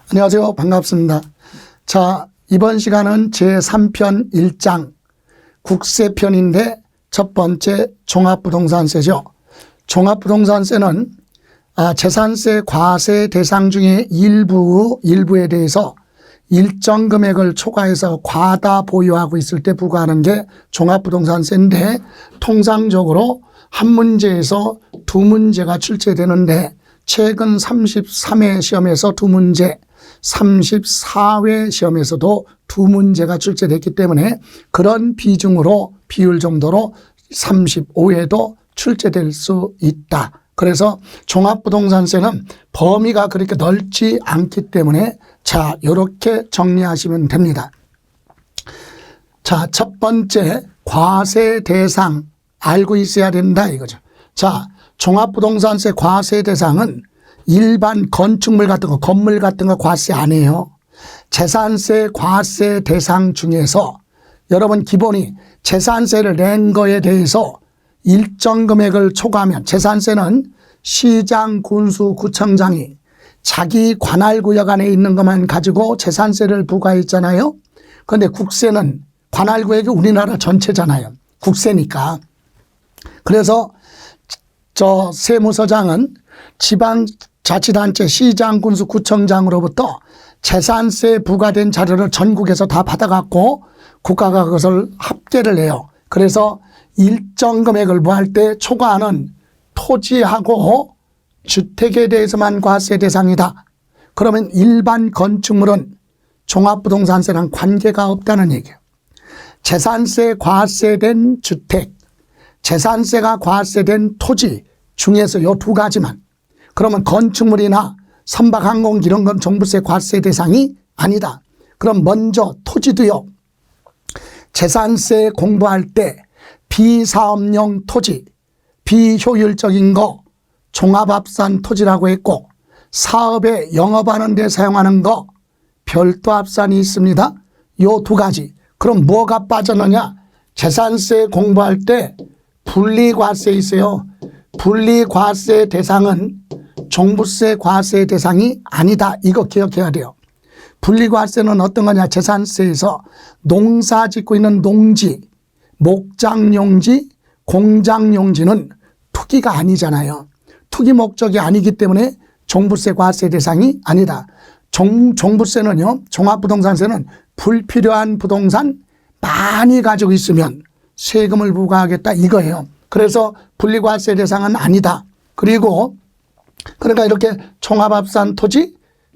안녕하세요. 반갑습니다. 자, 이번 시간은 제3편 1장 국세편인데 첫 번째 종합부동산세죠. 종합부동산세는 재산세 과세 대상 중에 일부에 대해서 일정 금액을 초과해서 과다 보유하고 있을 때 부과하는 게 종합부동산세인데, 통상적으로 한 문제에서 두 문제가 출제되는데 최근 33회 시험에서 두 문제, 34회 시험에서도 두 문제가 출제됐기 때문에 그런 비율 정도로 35회도 출제될 수 있다. 그래서 종합부동산세는 범위가 그렇게 넓지 않기 때문에 자, 이렇게 정리하시면 됩니다. 자, 첫 번째 과세 대상 알고 있어야 된다 이거죠. 자, 종합부동산세 과세 대상은 일반 건축물 같은 거, 건물 같은 거 과세 안 해요. 재산세 과세 대상 중에서 여러분 기본이 재산세를 낸 거에 대해서 일정 금액을 초과하면, 재산세는 시장, 군수, 구청장이 자기 관할구역 안에 있는 것만 가지고 재산세를 부과했잖아요. 그런데 국세는 관할구역이 우리나라 전체잖아요. 국세니까. 그래서 저 세무서장은 지방자치단체 시장, 군수, 구청장으로부터 재산세 부과된 자료를 전국에서 다 받아갖고 국가가 그것을 합계를 해요. 그래서 일정 금액을 부과할 때 초과하는 토지하고 주택에 대해서만 과세 대상이다. 그러면 일반 건축물은 종합부동산세랑 관계가 없다는 얘기예요. 재산세 과세된 주택, 재산세가 과세된 토지 중에서 이 두 가지만, 그러면 건축물이나 선박항공기 이런 건 종부세 과세 대상이 아니다. 그럼 먼저 토지도요. 재산세 공부할 때 비사업용 토지, 비효율적인 거 종합합산 토지라고 했고, 사업에 영업하는 데 사용하는 거 별도 합산이 있습니다. 요 두 가지. 그럼 뭐가 빠졌느냐? 재산세 공부할 때 분리과세 있어요. 분리과세 대상은 종부세 과세 대상이 아니다. 이거 기억해야 돼요. 분리과세는 어떤 거냐? 재산세에서 농사 짓고 있는 농지, 목장용지, 공장용지는 투기가 아니잖아요. 투기 목적이 아니기 때문에 종부세 과세 대상이 아니다. 종부세는요, 종합부동산세는 불필요한 부동산 많이 가지고 있으면 세금을 부과하겠다 이거예요. 그래서 분리과세 대상은 아니다. 그리고 그러니까 이렇게 종합합산 토지,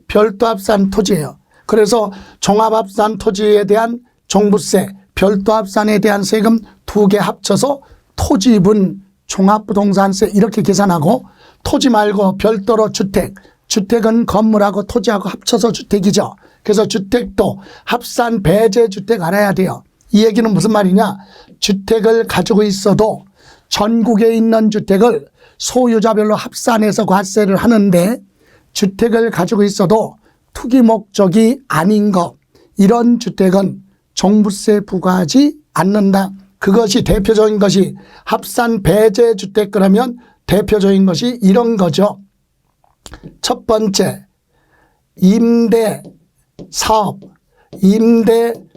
별도합산 토지예요. 그래서 종합합산 토지에 대한 종부세, 별도합산에 대한 세금 두 개 합쳐서 토지분 종합부동산세 이렇게 계산하고, 토지 말고 별도로 주택, 주택은 건물하고 토지하고 합쳐서 주택이죠. 그래서 주택도 합산 배제 주택 알아야 돼요. 이 얘기는 무슨 말이냐? 주택을 가지고 있어도 전국에 있는 주택을 소유자별로 합산해서 과세를 하는데, 주택을 가지고 있어도 투기 목적이 아닌 것, 이런 주택은 종부세 부과하지 않는다. 그것이 대표적인 것이 합산 배제 주택, 그러면 대표적인 것이 이런 거죠. 첫 번째, 임대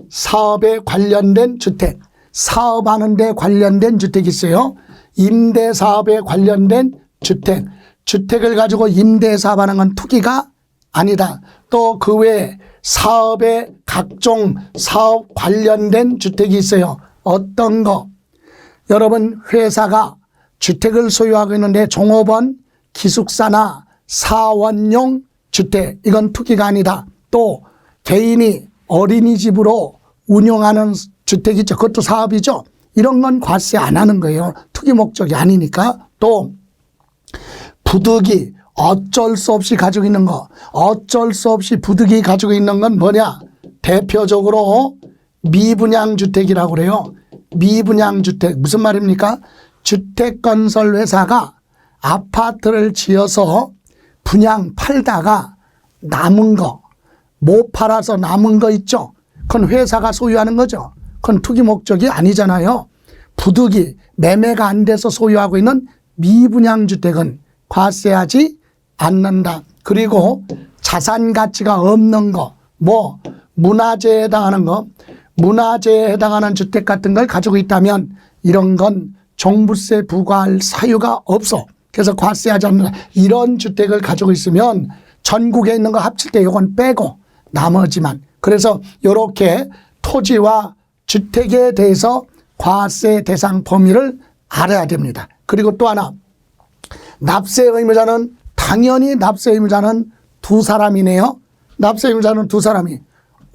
사업에 관련된 주택, 사업하는 데 관련된 주택이 있어요. 임대 사업에 관련된 주택, 주택을 가지고 임대 사업하는 건 투기가 아니다. 또 그 외에 사업에 각종 사업 관련된 주택이 있어요. 어떤 거? 여러분, 회사가 주택을 소유하고 있는데 종업원, 기숙사나 사원용 주택, 이건 투기가 아니다. 또 개인이 어린이집으로 운영하는 주택이 있죠. 그것도 사업이죠. 이런 건 과세 안 하는 거예요. 투기 목적이 아니니까. 또 부득이 어쩔 수 없이 가지고 있는 거, 어쩔 수 없이 부득이 가지고 있는 건 뭐냐? 대표적으로 미분양주택이라고 그래요. 미분양주택 무슨 말입니까? 주택건설회사가 아파트를 지어서 분양 팔다가 남은 거, 못 팔아서 남은 거 있죠. 그건 회사가 소유하는 거죠. 그건 투기 목적이 아니잖아요. 부득이 매매가 안 돼서 소유하고 있는 미분양주택은 과세하지 않는다. 그리고 자산 가치가 없는 거, 뭐 문화재에 해당하는 거, 문화재에 해당하는 주택 같은 걸 가지고 있다면 이런 건 종부세 부과할 사유가 없어. 그래서 과세하지 않는 이런 주택을 가지고 있으면 전국에 있는 거 합칠 때 이건 빼고 나머지만. 그래서 이렇게 토지와 주택에 대해서 과세 대상 범위를 알아야 됩니다. 그리고 또 하나, 납세 의무자는 당연히 납세 의무자는 두 사람이네요. 납세 의무자는 두 사람이.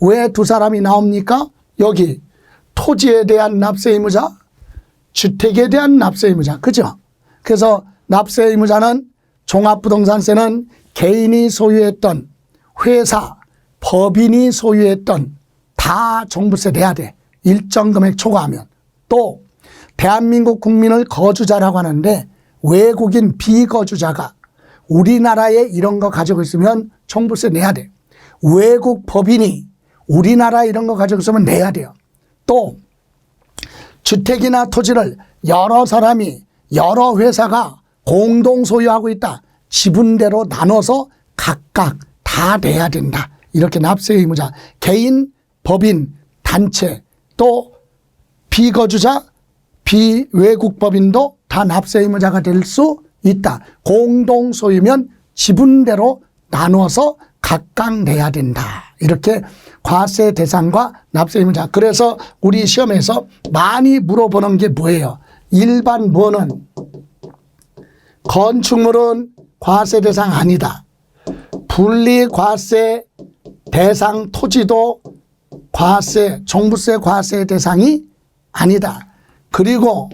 왜 두 사람이 나옵니까? 여기 토지에 대한 납세 의무자, 주택에 대한 납세 의무자. 그죠? 그래서 납세 의무자는 종합부동산세는 개인이 소유했던 회사, 법인이 소유했던 다 종부세 내야 돼. 일정 금액 초과하면. 또 대한민국 국민을 거주자라고 하는데 외국인 비거주자가 우리나라에 이런 거 가지고 있으면 종부세 내야 돼. 외국 법인이 우리나라 이런 거 가지고 있으면 내야 돼요. 또 주택이나 토지를 여러 사람이 여러 회사가 공동 소유하고 있다. 지분대로 나눠서 각각 다 내야 된다. 이렇게 납세 의무자, 개인, 법인, 단체, 또 비거주자, 비외국 법인도 다 납세 의무자가 될 수 있다. 공동 소유면 지분대로 나눠서 각각 내야 된다. 이렇게 과세 대상과 납세 의무자. 그래서 우리 시험에서 많이 물어보는 게 뭐예요? 일반 뭐는 건축물은 과세 대상 아니다. 분리 과세 대상 토지도 과세, 종부세 과세 대상이 아니다. 그리고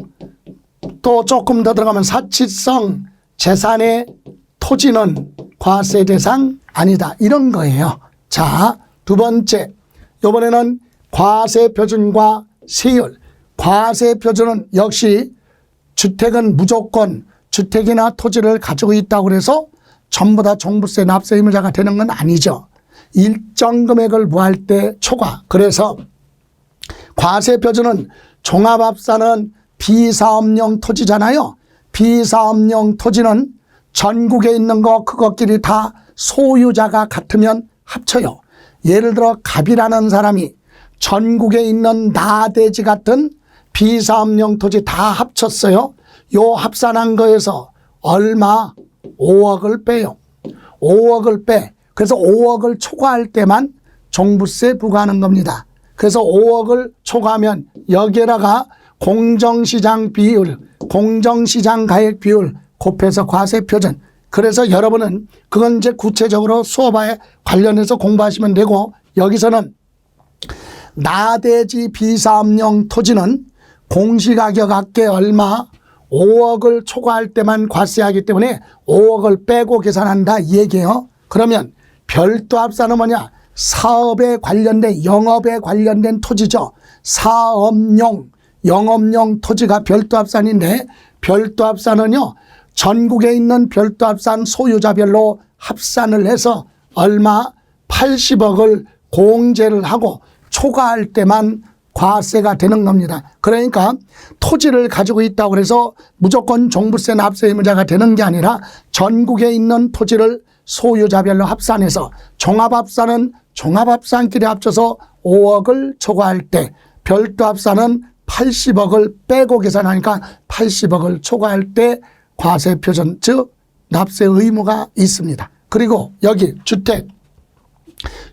또 조금 더 들어가면 사치성 재산의 토지는 과세 대상 아니다. 이런 거예요. 자, 두 번째, 이번에는 과세 표준과 세율. 과세 표준은 역시 주택은 무조건 주택이나 토지를 가지고 있다고 해서 전부 다 종부세 납세 의무자가 되는 건 아니죠. 일정 금액을 부과할 때 초과. 그래서 과세 표준은 종합합산은 비사업용 토지잖아요. 비사업용 토지는 전국에 있는 거 그것끼리 다 소유자가 같으면 합쳐요. 예를 들어 갑이라는 사람이 전국에 있는 나대지 같은 비사업용 토지 다 합쳤어요. 요 합산한 거에서 얼마? 5억을 빼요. 5억을 빼. 그래서 5억을 초과할 때만 종부세 부과하는 겁니다. 그래서 5억을 초과하면 여기에다가 공정시장 비율, 공정시장 가액 비율 곱해서 과세 표준. 그래서 여러분은 그건 이제 구체적으로 수업에 관련해서 공부하시면 되고, 여기서는 나대지 비사업용 토지는 공시가격 합계 얼마 5억을 초과할 때만 과세하기 때문에 5억을 빼고 계산한다 이 얘기예요. 그러면 별도 합산은 뭐냐? 사업에 관련된, 영업에 관련된 토지죠. 사업용, 영업용 토지가 별도 합산인데, 별도 합산은요 전국에 있는 별도 합산 소유자별로 합산을 해서 얼마? 80억을 공제를 하고 초과할 때만 과세가 되는 겁니다. 그러니까 토지를 가지고 있다고 해서 무조건 종부세 납세 의무자가 되는 게 아니라 전국에 있는 토지를 소유자별로 합산해서 종합합산은 종합합산끼리 합쳐서 5억을 초과할 때, 별도 합산은 80억을 빼고 계산하니까 80억을 초과할 때 과세 표준, 즉 납세 의무가 있습니다. 그리고 여기 주택.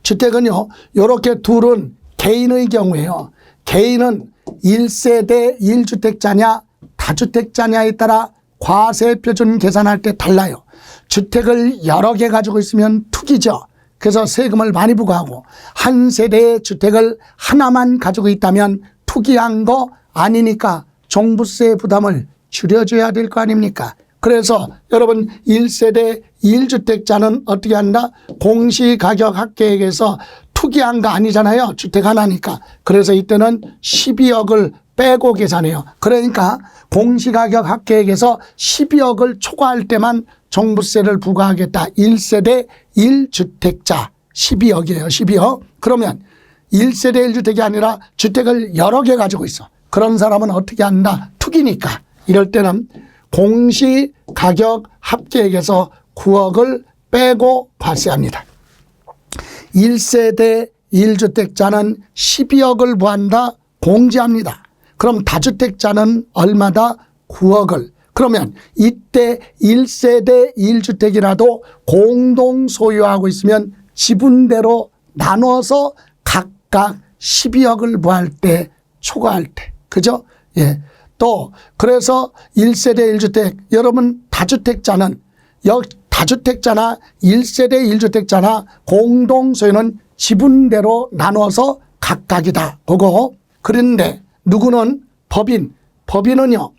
주택은요 이렇게 둘은 개인의 경우에요. 개인은 1세대 1주택자냐 다주택자냐에 따라 과세 표준 계산할 때 달라요. 주택을 여러 개 가지고 있으면 투기죠. 그래서 세금을 많이 부과하고, 한 세대의 주택을 하나만 가지고 있다면 투기한 거 아니니까 종부세 부담을 줄여줘야 될 거 아닙니까? 그래서 여러분 1세대 1주택자는 어떻게 한다? 공시가격 합계액에서 투기한 거 아니잖아요. 주택 하나니까. 그래서 이때는 12억을 빼고 계산해요. 그러니까 공시가격 합계액에서 12억을 초과할 때만 종부세를 부과하겠다. 1세대 1주택자 12억이에요. 12억. 그러면 1세대 1주택이 아니라 주택을 여러 개 가지고 있어. 그런 사람은 어떻게 한다? 투기니까. 이럴 때는 공시가격 합계액에서 9억을 빼고 과세합니다. 1세대 1주택자는 12억을 부한다 공제합니다. 그럼 다주택자는 얼마다? 9억을. 그러면 이때 1세대 1주택이라도 공동 소유하고 있으면 지분대로 나눠서 각각 12억을 부할 때 초과할 때. 그죠? 예. 또 그래서 1세대 1주택 여러분 다주택자나 1세대 1주택자나 공동 소유는 지분대로 나눠서 각각이다. 그거. 그런데 누구는 법인은요.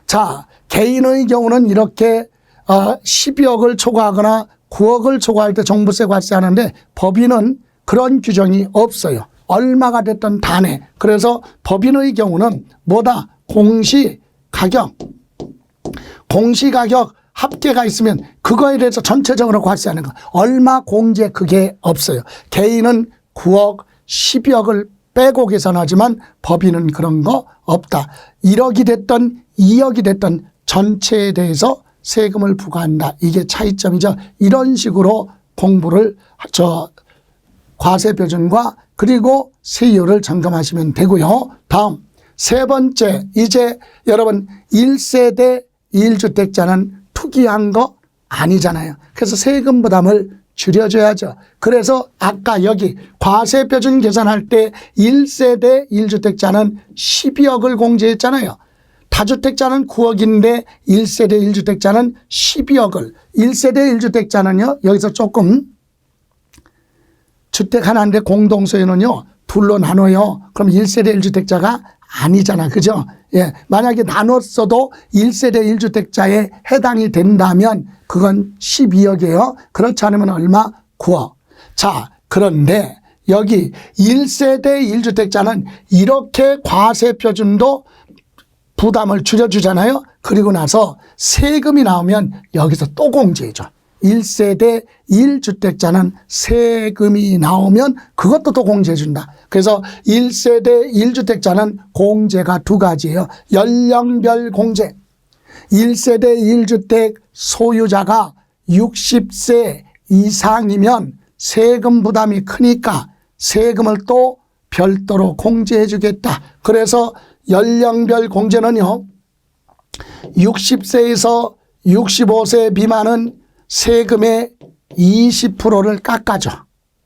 자, 개인의 경우는 이렇게 12억을 초과하거나 9억을 초과할 때 종부세 과세하는데 법인은 그런 규정이 없어요. 얼마가 됐든 다 내. 그래서 법인의 경우는 뭐다? 공시가격 합계가 있으면 그거에 대해서 전체적으로 과세하는 거. 얼마 공제 그게 없어요. 개인은 9억, 12억을 빼고 계산하지만 법인은 그런 거 없다. 1억이 됐든 2억이 됐든 전체에 대해서 세금을 부과한다. 이게 차이점이죠. 이런 식으로 공부를 과세표준과 그리고 세율을 점검하시면 되고요. 다음 세 번째, 이제 여러분 1세대 1주택자는 투기한 거 아니잖아요. 그래서 세금 부담을 줄여줘야죠. 그래서 아까 여기 과세표준 계산할 때 1세대 1주택자는 12억을 공제했잖아요. 다주택자는 9억인데 1세대 1주택자는 12억을. 1세대 1주택자는요. 여기서 조금 주택 하나인데 공동소유는요. 둘로 나눠요. 그럼 1세대 1주택자가 아니잖아. 그죠? 예. 만약에 나눴어도 1세대 1주택자에 해당이 된다면 그건 12억이에요. 그렇지 않으면 얼마? 9억. 자, 그런데 여기 1세대 1주택자는 이렇게 과세표준도 부담을 줄여주잖아요. 그리고 나서 세금이 나오면 여기서 또 공제해줘. 1세대 1주택자는 세금이 나오면 그것도 또 공제해준다. 그래서 1세대 1주택자는 공제가 두 가지예요. 연령별 공제. 1세대 1주택 소유자가 60세 이상이면 세금 부담이 크니까 세금을 또 별도로 공제해 주겠다. 그래서 연령별 공제는요. 60세에서 65세 미만은 세금의 20%를 깎아줘.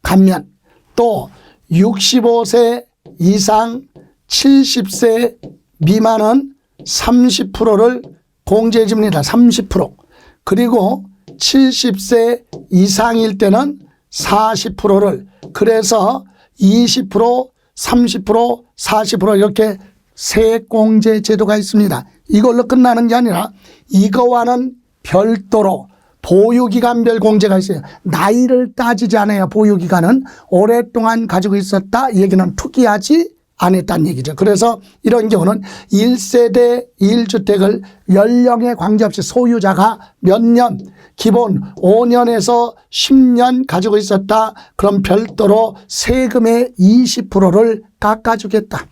감면. 또 65세 이상 70세 미만은 30%를 공제해 줍니다. 30%. 그리고 70세 이상일 때는 40%를. 그래서 20%, 30%, 40% 이렇게 세공제 제도가 있습니다. 이걸로 끝나는 게 아니라 이거와는 별도로 보유기간별 공제가 있어요. 나이를 따지지 않아요. 보유기간은 오랫동안 가지고 있었다. 이 얘기는 투기하지 않았다는 얘기죠. 그래서 이런 경우는 1세대 1주택을 연령에 관계없이 소유자가 몇 년, 기본 5년에서 10년 가지고 있었다. 그럼 별도로 세금의 20%를 깎아주겠다.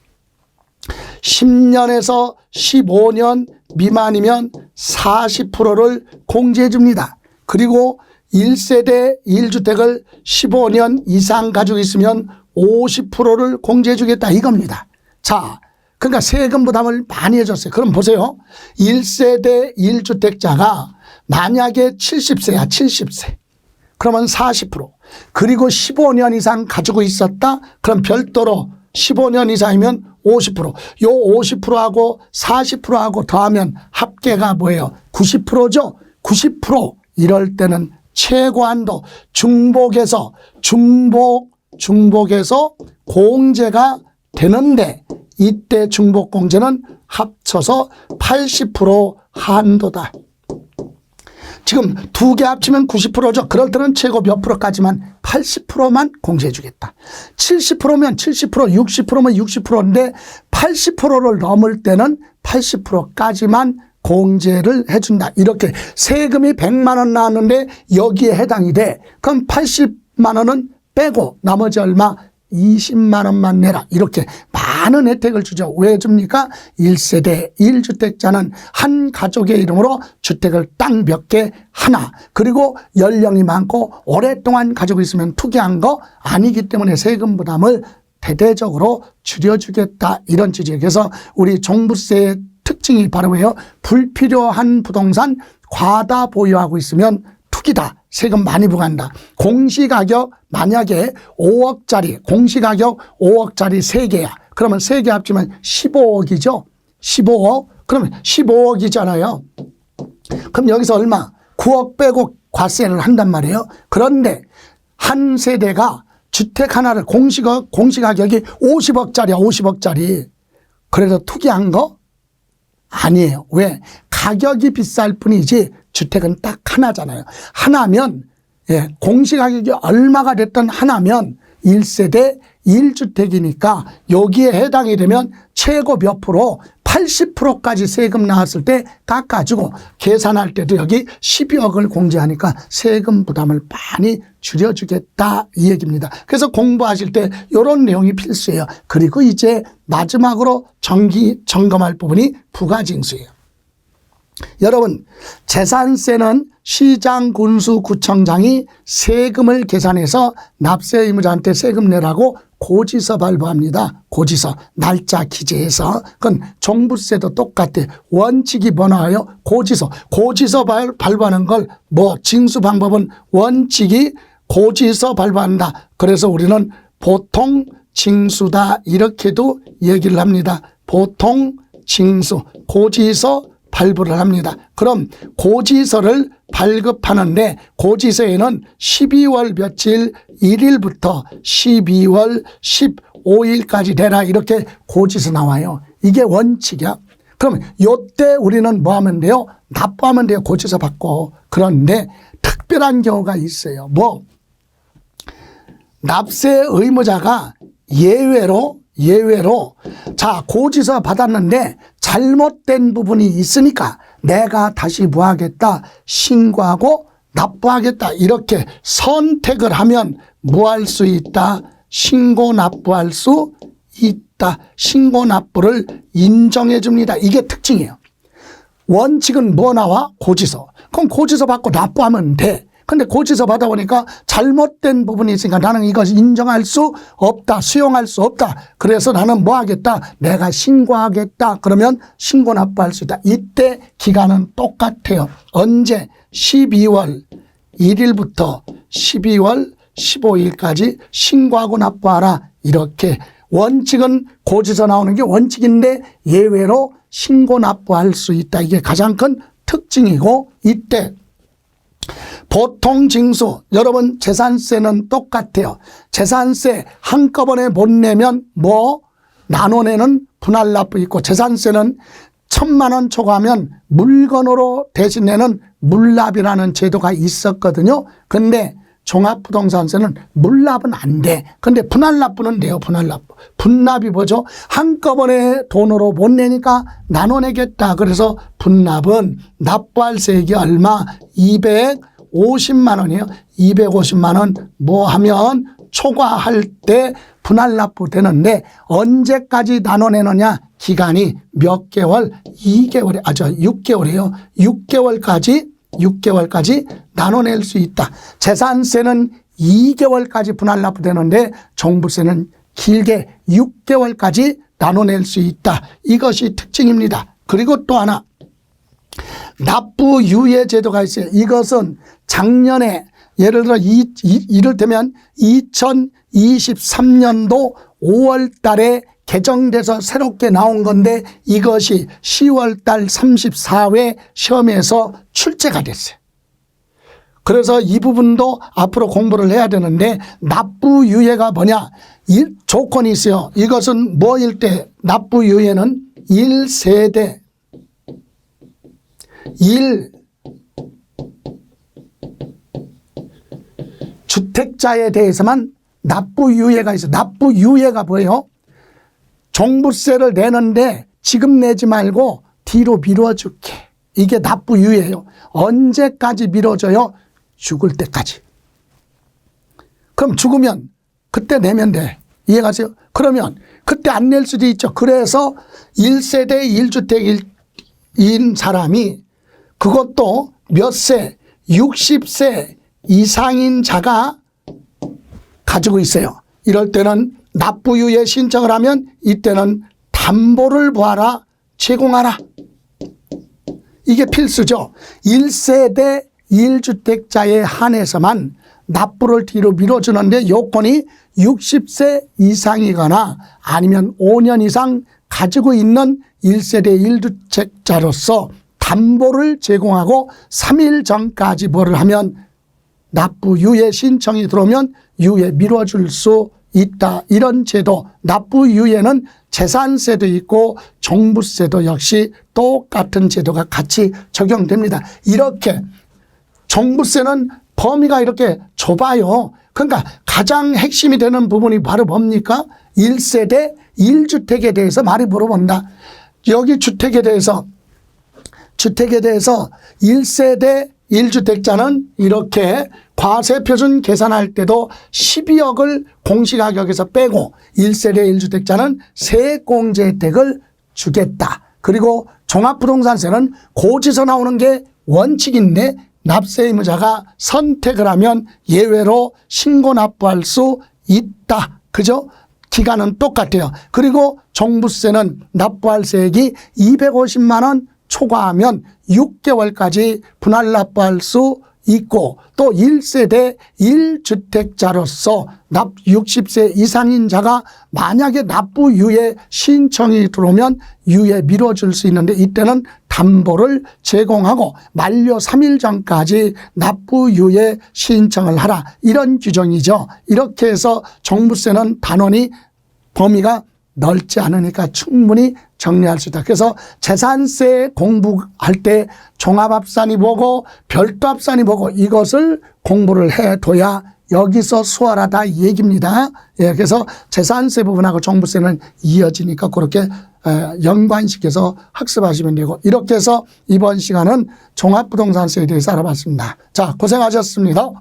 10년에서 15년 미만이면 40%를 공제해 줍니다. 그리고 1세대 1주택을 15년 이상 가지고 있으면 50%를 공제해 주겠다 이겁니다. 자, 그러니까 세금 부담을 많이 해줬어요. 그럼 보세요. 1세대 1주택자가 만약에 70세야 70세. 그러면 40%. 그리고 15년 이상 가지고 있었다. 그럼 별도로 15년 이상이면 50%. 요 50%하고 40%하고 더하면 합계가 뭐예요? 90%죠? 90%. 이럴 때는 최고한도 중복에서 공제가 되는데 이때 중복공제는 합쳐서 80% 한도다. 지금 두 개 합치면 90%죠. 그럴 때는 최고 몇 프로까지만 80%만 공제해 주겠다. 70%면 70%, 60%면 60%인데 80%를 넘을 때는 80%까지만 공제를 해준다. 이렇게 세금이 100만 원 나왔는데 여기에 해당이 돼. 그럼 80만 원은 빼고 나머지 얼마? 20만 원만 내라. 이렇게 많은 혜택을 주죠. 왜 줍니까? 1세대 1주택자는 한 가족의 이름으로 주택을 딱 몇 개 하나, 그리고 연령이 많고 오랫동안 가지고 있으면 투기한 거 아니기 때문에 세금 부담을 대대적으로 줄여주겠다, 이런 취지예요. 그래서 우리 종부세의 특징이 바로 뭐예요? 불필요한 부동산 과다 보유하고 있으면 투기다, 세금 많이 부과한다. 공시가격 만약에 5억짜리, 공시가격 5억짜리 3개야. 그러면 3개 합치면 15억이죠. 15억. 그러면 15억이잖아요. 그럼 여기서 얼마? 9억 빼고 과세를 한단 말이에요. 그런데 한 세대가 주택 하나를 공시가격이 50억짜리야, 50억짜리. 그래서 투기한 거? 아니에요. 왜? 가격이 비쌀 뿐이지 주택은 딱 하나잖아요. 하나면, 공시가격이 얼마가 됐든 하나면 1세대 1주택이니까 여기에 해당이 되면 최고 몇 프로? 80%까지 세금 나왔을 때 깎아주고, 계산할 때도 여기 12억을 공제하니까 세금 부담을 많이 줄여주겠다, 이 얘기입니다. 그래서 공부하실 때 이런 내용이 필수예요. 그리고 이제 마지막으로 점검할 부분이 부가징수예요. 여러분, 재산세는 시장, 군수, 구청장이 세금을 계산해서 납세 의무자한테 세금 내라고 고지서 발부합니다. 고지서, 날짜 기재해서. 그건 종부세도 똑같아. 원칙이 뭐 나와요? 고지서. 고지서 발부하는 걸 징수 방법은 원칙이 고지서 발부한다. 그래서 우리는 보통 징수다, 이렇게도 얘기를 합니다. 보통 징수, 고지서 발부를 합니다. 그럼 고지서를 발급하는데 고지서에는 12월 며칠 1일부터 12월 15일까지 내라, 이렇게 고지서 나와요. 이게 원칙이야. 그럼 요때 우리는 뭐 하면 돼요? 납부하면 돼요. 고지서 받고. 그런데 특별한 경우가 있어요. 납세 의무자가 예외로 자, 고지서 받았는데 잘못된 부분이 있으니까 내가 다시 뭐 하겠다? 신고하고 납부하겠다. 이렇게 선택을 하면 뭐 할 수 있다? 신고 납부할 수 있다. 신고 납부를 인정해 줍니다. 이게 특징이에요. 원칙은 뭐 나와? 고지서. 그럼 고지서 받고 납부하면 돼. 근데 고지서 받아보니까 잘못된 부분이 있으니까 나는 이것을 인정할 수 없다, 수용할 수 없다. 그래서 나는 뭐 하겠다? 내가 신고하겠다. 그러면 신고 납부할 수 있다. 이때 기간은 똑같아요. 언제? 12월 1일부터 12월 15일까지 신고하고 납부하라. 이렇게 원칙은 고지서 나오는 게 원칙인데 예외로 신고 납부할 수 있다. 이게 가장 큰 특징이고, 이때 보통 징수, 여러분 재산세는 똑같아요. 재산세 한꺼번에 못 내면 나눠내는 분할납부 있고, 재산세는 1,000만 원 초과하면 물건으로 대신 내는 물납이라는 제도가 있었거든요. 근데 종합부동산세는 물납은 안 돼. 근데 분할납부는 돼요. 분할납부. 분납이 뭐죠? 한꺼번에 돈으로 못 내니까 나눠내겠다. 그래서 분납은 납부할 세액이 얼마? 250만 원이에요. 250만 원 뭐 하면 초과할 때 분할납부 되는데, 언제까지 나눠내느냐? 기간이 몇 개월? 2개월에, 6개월이에요. 6개월까지 나눠낼 수 있다. 재산세는 2개월까지 분할납부 되는데 종부세는 길게 6개월까지 나눠낼 수 있다. 이것이 특징입니다. 그리고 또 하나, 납부 유예 제도가 있어요. 이것은 작년에 예를 들어 이를테면 2023년도 5월 달에 개정돼서 새롭게 나온 건데 이것이 10월 달 34회 시험에서 출제가 됐어요. 그래서 이 부분도 앞으로 공부를 해야 되는데, 납부 유예가 뭐냐? 조건이 있어요. 이것은 뭐일 때? 납부 유예는 1세대 1주택자에 대해서만 납부 유예가 있어요. 납부 유예가 뭐예요? 종부세를 내는데 지금 내지 말고 뒤로 미뤄줄게. 이게 납부 유예예요. 언제까지 미뤄져요? 죽을 때까지. 그럼 죽으면 그때 내면 돼. 이해가세요? 그러면 그때 안 낼 수도 있죠. 그래서 1세대 1주택인 사람이 그것도 몇 세, 60세 이상인 자가 가지고 있어요. 이럴 때는 납부유예 신청을 하면 이때는 담보를 보아라, 제공하라. 이게 필수죠. 1세대 1주택자에 한해서만 납부를 뒤로 미뤄주는데 요건이 60세 이상이거나 아니면 5년 이상 가지고 있는 1세대 1주택자로서 담보를 제공하고 3일 전까지 뭐를 하면 납부 유예 신청이 들어오면 유예 미뤄줄 수 있다. 이런 제도, 납부 유예는 재산세도 있고 종부세도 역시 똑같은 제도가 같이 적용됩니다. 이렇게 종부세는 범위가 이렇게 좁아요. 그러니까 가장 핵심이 되는 부분이 바로 뭡니까? 1세대 1주택에 대해서 많이 물어본다. 여기 주택에 대해서 1세대 1주택자는 이렇게 과세표준 계산할 때도 12억을 공시가격에서 빼고 1세대 1주택자는 세액공제 혜택을 주겠다. 그리고 종합부동산세는 고지서 나오는 게 원칙인데 납세 의무자가 선택을 하면 예외로 신고 납부할 수 있다. 그죠? 기간은 똑같아요. 그리고 종부세는 납부할 세액이 250만 원 초과하면 6개월까지 분할 납부할 수 있고 또 1세대 1주택자로서 60세 이상인 자가 만약에 납부 유예 신청이 들어오면 유예 미뤄줄 수 있는데 이때는 담보를 제공하고 만료 3일 전까지 납부 유예 신청을 하라. 이런 규정이죠. 이렇게 해서 종부세는 단원이 범위가 넓지 않으니까 충분히 정리할 수 있다. 그래서 재산세 공부할 때 종합합산이 뭐고 별도합산이 뭐고 이것을 공부를 해둬야 여기서 수월하다 이 얘기입니다. 예, 그래서 재산세 부분하고 종부세는 이어지니까 그렇게 연관시켜서 학습하시면 되고 이렇게 해서 이번 시간은 종합부동산세에 대해서 알아봤습니다. 자, 고생하셨습니다.